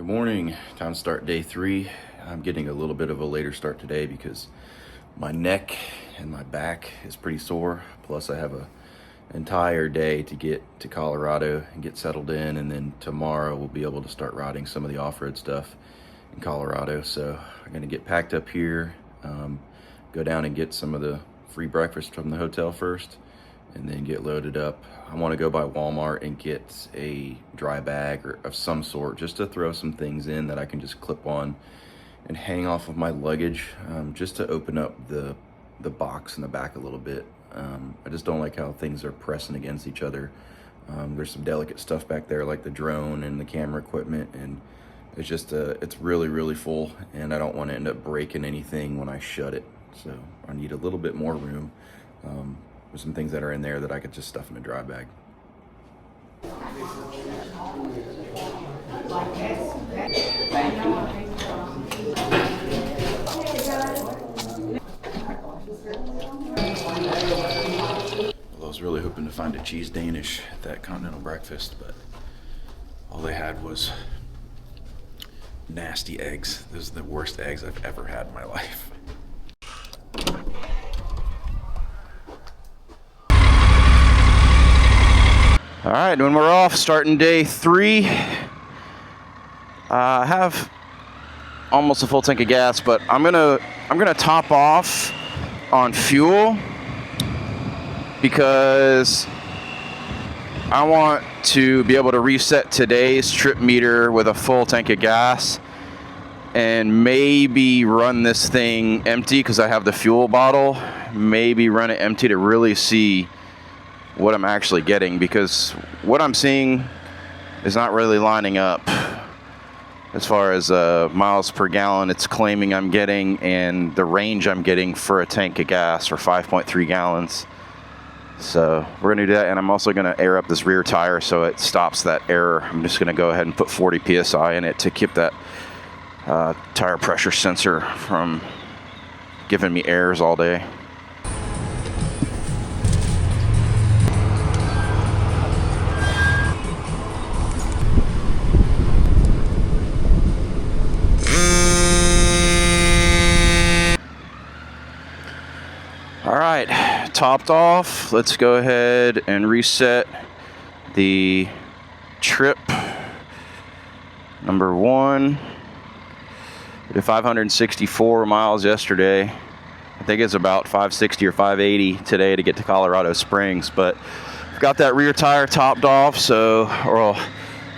morning. Time to start day 3. I'm getting a little bit of a later start today because my neck and my back is pretty sore. Plus I have an entire day to get to Colorado and get settled in, and then tomorrow we'll be able to start riding some of the off-road stuff in Colorado. So I'm gonna get packed up here, go down and get some of the free breakfast from the hotel first, and then get loaded up. I want to go by Walmart and get a dry bag or of some sort just to throw some things in that I can just clip on and hang off of my luggage, just to open up the box in the back a little bit. I just don't like how things are pressing against each other. There's some delicate stuff back there like the drone and the camera equipment, and it's just it's really full, and I don't want to end up breaking anything when I shut it. So I need a little bit more room. There's some things that are in there that I could just stuff in a dry bag. Well, I was really hoping to find a cheese Danish at that continental breakfast, but all they had was nasty eggs. Those are the worst eggs I've ever had in my life. All right, when we're off, starting day 3, I have almost a full tank of gas, but I'm gonna top off on fuel because I want to be able to reset today's trip meter with a full tank of gas and maybe run this thing empty because I have the fuel bottle. Maybe run it empty to really see what I'm actually getting, because what I'm seeing is not really lining up as far as miles per gallon it's claiming I'm getting and the range I'm getting for a tank of gas, or 5.3 gallons. So we're gonna do that, and I'm also gonna air up this rear tire so it stops that error. I'm just gonna go ahead and put 40 PSI in it to keep that tire pressure sensor from giving me errors all day. All right, topped off. Let's go ahead and reset the trip. Number 1. We did 564 miles yesterday. I think it's about 560 or 580 today to get to Colorado Springs, but I've got that rear tire topped off, or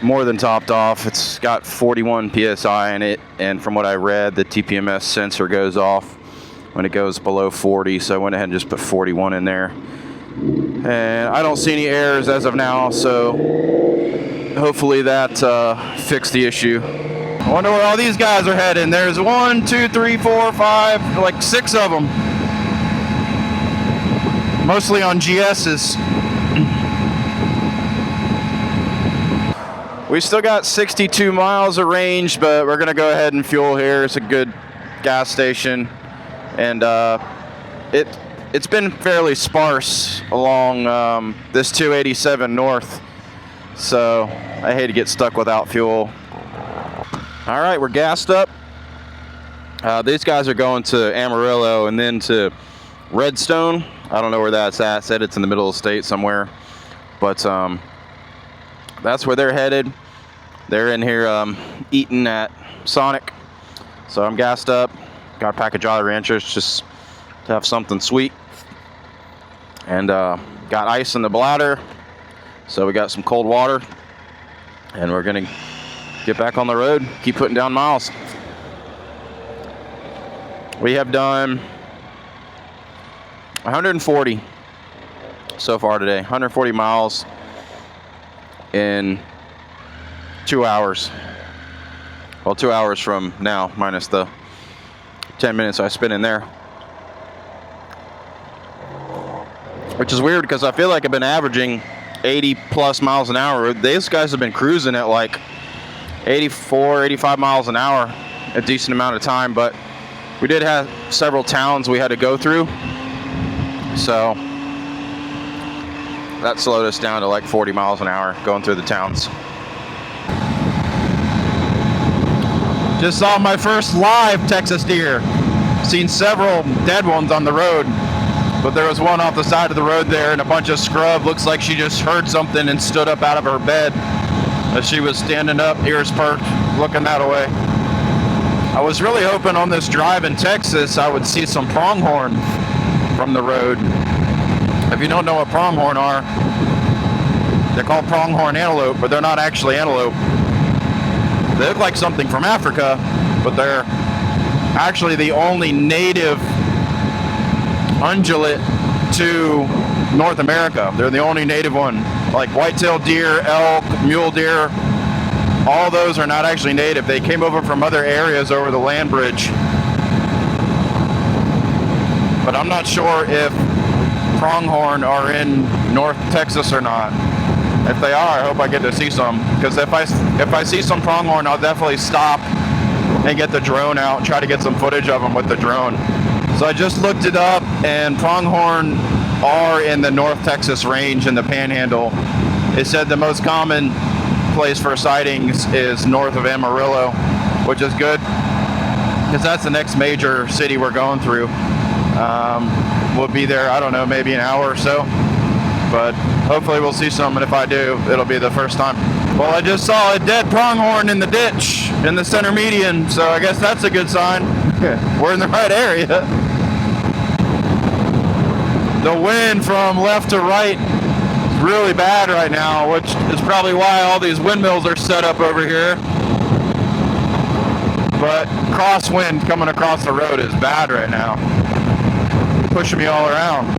more than topped off. It's got 41 PSI in it, and from what I read, the TPMS sensor goes off when it goes below 40, so I went ahead and just put 41 in there. And I don't see any errors as of now, so hopefully that fixed the issue. I wonder where all these guys are heading. There's 1, 2, 3, 4, 5, like 6 of them. Mostly on GS's. We still got 62 miles of range, but we're gonna go ahead and fuel here. It's a good gas station. And it's been fairly sparse along this 287 north, so I hate to get stuck without fuel. All right, we're gassed up. These guys are going to Amarillo and then to Redstone. I don't know where that's at. Said it's in the middle of the state somewhere, but that's where they're headed. They're in here eating at Sonic, so I'm gassed up. Got a pack of Jolly Ranchers just to have something sweet. And got ice in the bladder. So we got some cold water. And we're going to get back on the road, keep putting down miles. We have done 140 so far today. 140 miles in 2 hours. Well, 2 hours from now, minus the 10 minutes I spent in there. Which is weird because I feel like I've been averaging 80 plus miles an hour. These guys have been cruising at like 84, 85 miles an hour a decent amount of time, but we did have several towns we had to go through. So that slowed us down to like 40 miles an hour going through the towns. Just saw my first live Texas deer. Seen several dead ones on the road, but there was one off the side of the road there and a bunch of scrub. Looks like she just heard something and stood up out of her bed as she was standing up, ears perked, looking that way. I was really hoping on this drive in Texas I would see some pronghorn from the road. If you don't know what pronghorn are, they're called pronghorn antelope, but they're not actually antelope. They look like something from Africa, but they're actually the only native ungulate to North America. They're the only native one. Like white-tailed deer, elk, mule deer, all those are not actually native. They came over from other areas over the land bridge. But I'm not sure if pronghorn are in North Texas or not. If they are, I hope I get to see some. Because if I see some pronghorn, I'll definitely stop and get the drone out and try to get some footage of them with the drone. So I just looked it up, and pronghorn are in the North Texas range in the Panhandle. It said the most common place for sightings is north of Amarillo, which is good because that's the next major city we're going through. We'll be there, I don't know, maybe an hour or so, but hopefully we'll see some, and if I do, it'll be the first time. Well, I just saw a dead pronghorn in the ditch in the center median, so I guess that's a good sign. We're in the right area. The wind from left to right is really bad right now, which is probably why all these windmills are set up over here. But crosswind coming across the road is bad right now. Pushing me all around.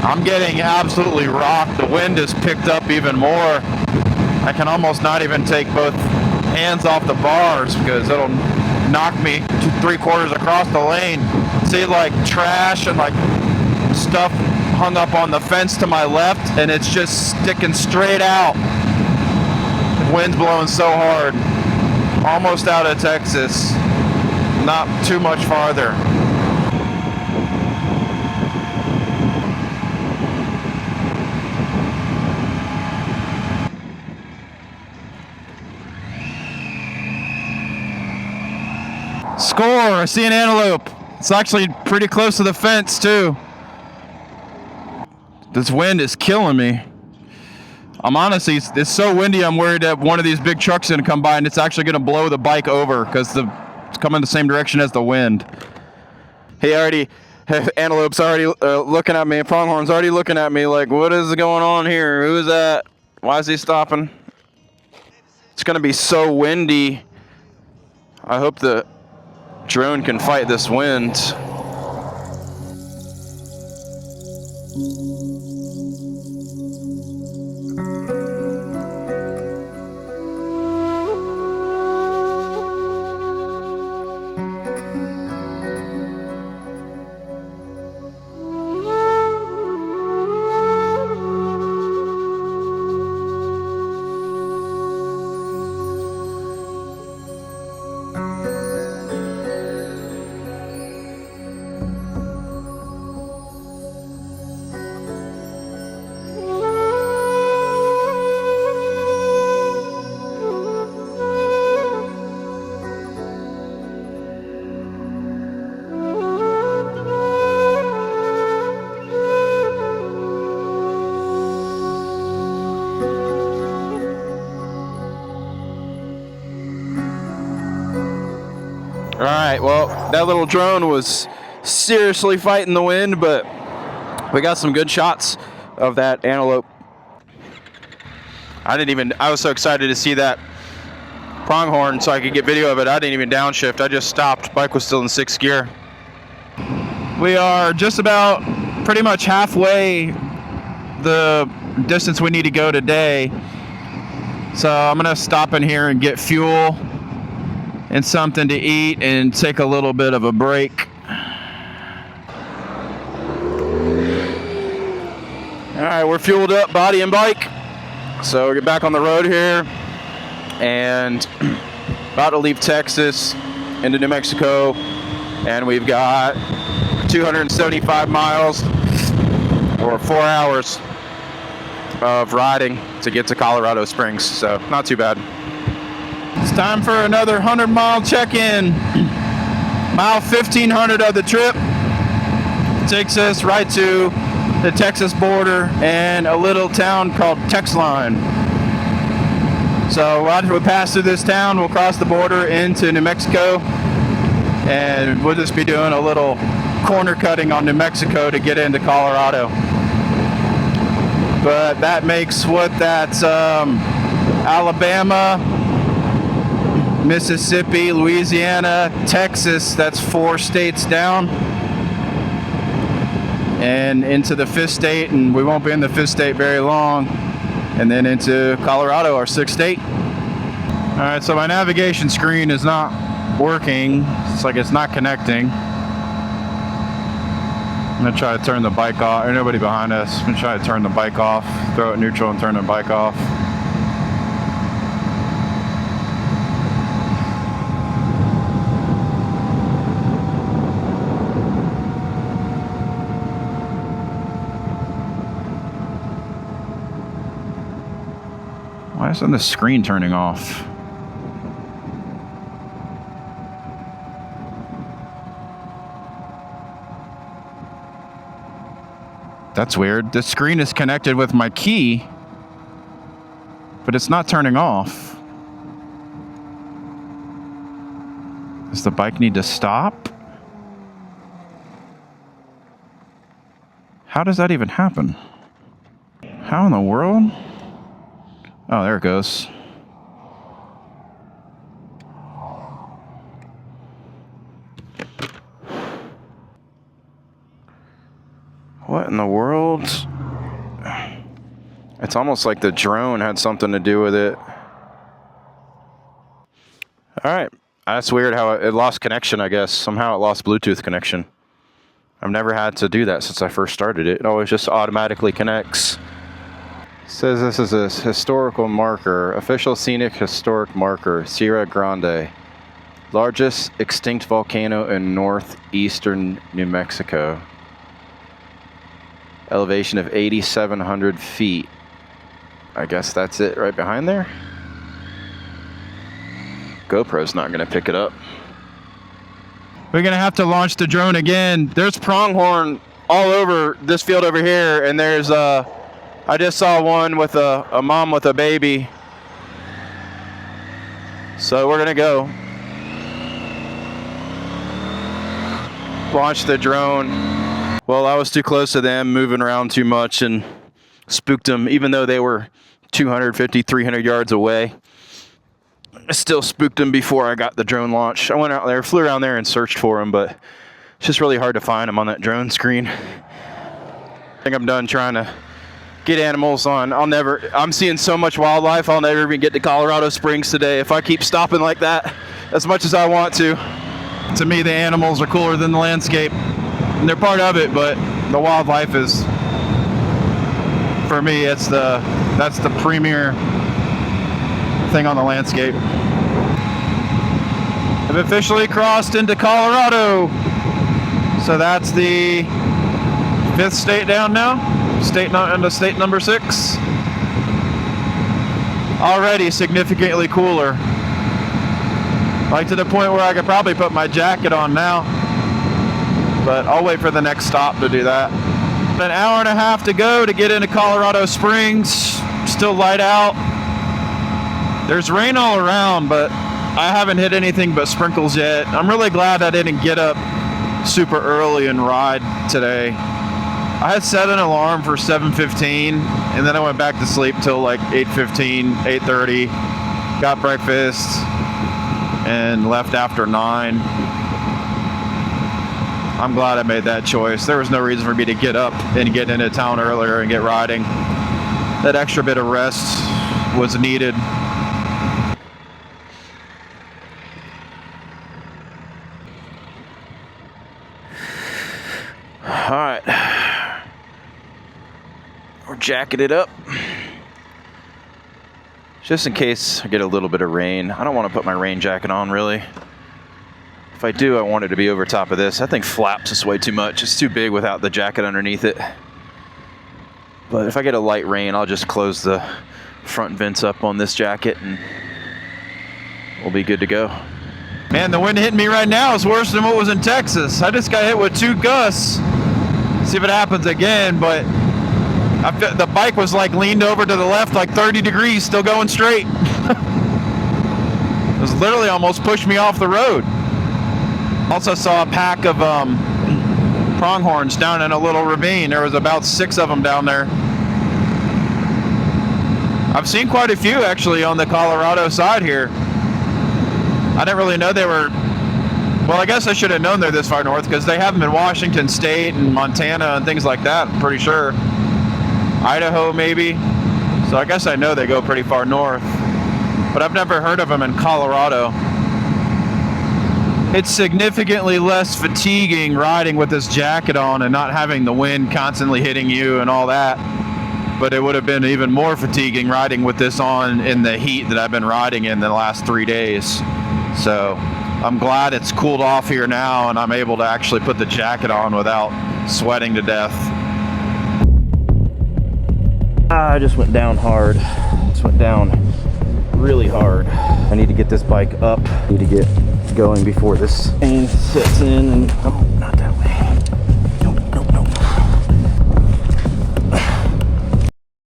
I'm getting absolutely rocked. The wind has picked up even more. I can almost not even take both hands off the bars because it'll knock me 3/4 across the lane. See like trash and like stuff hung up on the fence to my left, and it's just sticking straight out. The wind's blowing so hard. Almost out of Texas. Not too much farther. Score! I see an antelope. It's actually pretty close to the fence too. This wind is killing me. I'm honestly, it's so windy I'm worried that one of these big trucks is going to come by and it's actually going to blow the bike over because it's coming the same direction as the wind. Antelope's already looking at me. Pronghorn's already looking at me like, what is going on here? Who is that? Why is he stopping? It's going to be so windy. I hope the drone can fight this wind. All right, well, that little drone was seriously fighting the wind, but we got some good shots of that antelope. I was so excited to see that pronghorn so I could get video of it. I didn't even downshift. I just stopped. Bike was still in 6th gear. We are just about pretty much halfway the distance we need to go today. So I'm gonna stop in here and get fuel and something to eat and take a little bit of a break. All right, we're fueled up, body and bike. So we'll get back on the road here and about to leave Texas into New Mexico. And we've got 275 miles or 4 hours of riding to get to Colorado Springs. So not too bad. It's time for another 100-mile check-in. Mile 1500 of the trip takes us right to the Texas border and a little town called Texline. So after we pass through this town, we'll cross the border into New Mexico, and we'll just be doing a little corner cutting on New Mexico to get into Colorado. But that makes what that's Alabama, Mississippi, Louisiana, Texas. That's 4 states down and into the 5th state, and we won't be in the 5th state very long, and then into Colorado, our 6th state. All right, so my navigation screen is not working. It's like it's not connecting. I'm gonna try to turn the bike off. There's nobody behind us. I'm gonna try to turn the bike off, throw it neutral and turn the bike off. Why isn't the screen turning off? That's weird. The screen is connected with my key, but it's not turning off. Does the bike need to stop? How does that even happen? How in the world? Oh, there it goes. What in the world? It's almost like the drone had something to do with it. All right. That's weird how it lost connection, I guess. Somehow it lost Bluetooth connection. I've never had to do that since I first started it. It always just automatically connects. It says this is a historical marker, official scenic historic marker, Sierra Grande, largest extinct volcano in northeastern New Mexico. Elevation of 8,700 feet. I guess that's it right behind there. GoPro's not gonna pick it up. We're gonna have to launch the drone again. There's pronghorn all over this field over here, and there's I just saw one with a mom with a baby. So we're gonna go launch the drone. Well, I was too close to them, moving around too much, and spooked them, even though they were 250, 300 yards away. I still spooked them before I got the drone launched. I went out there, flew around there and searched for them, but it's just really hard to find them on that drone screen. I think I'm done trying to get animals on. I'm seeing so much wildlife, I'll never even get to Colorado Springs today if I keep stopping like that as much as I want to. To me, the animals are cooler than the landscape. And they're part of it, but the wildlife is, for me, that's the premier thing on the landscape. I've officially crossed into Colorado. So that's the 5th state down now. State number 6. Already significantly cooler. Like to the point where I could probably put my jacket on now. But I'll wait for the next stop to do that. An hour and a half to go to get into Colorado Springs. Still light out. There's rain all around, but I haven't hit anything but sprinkles yet. I'm really glad I didn't get up super early and ride today. I had set an alarm for 7:15, and then I went back to sleep till like 8:15, 8:30. Got breakfast and left after 9. I'm glad I made that choice. There was no reason for me to get up and get into town earlier and get riding. That extra bit of rest was needed. All right. We're jacketed up. Just in case I get a little bit of rain. I don't want to put my rain jacket on, really. If I do, I want it to be over top of this. That thing flaps us way too much. It's too big without the jacket underneath it. But if I get a light rain, I'll just close the front vents up on this jacket and we'll be good to go. Man, the wind hitting me right now is worse than what was in Texas. I just got hit with 2 gusts. See if it happens again, but the bike was like leaned over to the left like 30 degrees, still going straight. It was literally almost pushed me off the road. Also saw a pack of pronghorns down in a little ravine. There was about 6 of them down there. I've seen quite a few actually on the Colorado side here. I didn't really know they were, well, I guess I should have known they're this far north because they have them in Washington State and Montana and things like that, I'm pretty sure. Idaho maybe. So I guess I know they go pretty far north. But I've never heard of them in Colorado. It's significantly less fatiguing riding with this jacket on and not having the wind constantly hitting you and all that. But it would have been even more fatiguing riding with this on in the heat that I've been riding in the last 3 days. So I'm glad it's cooled off here now and I'm able to actually put the jacket on without sweating to death. I just went down hard. Just went down really hard. I need to get this bike up. I need to get going before this pain sets in and I'm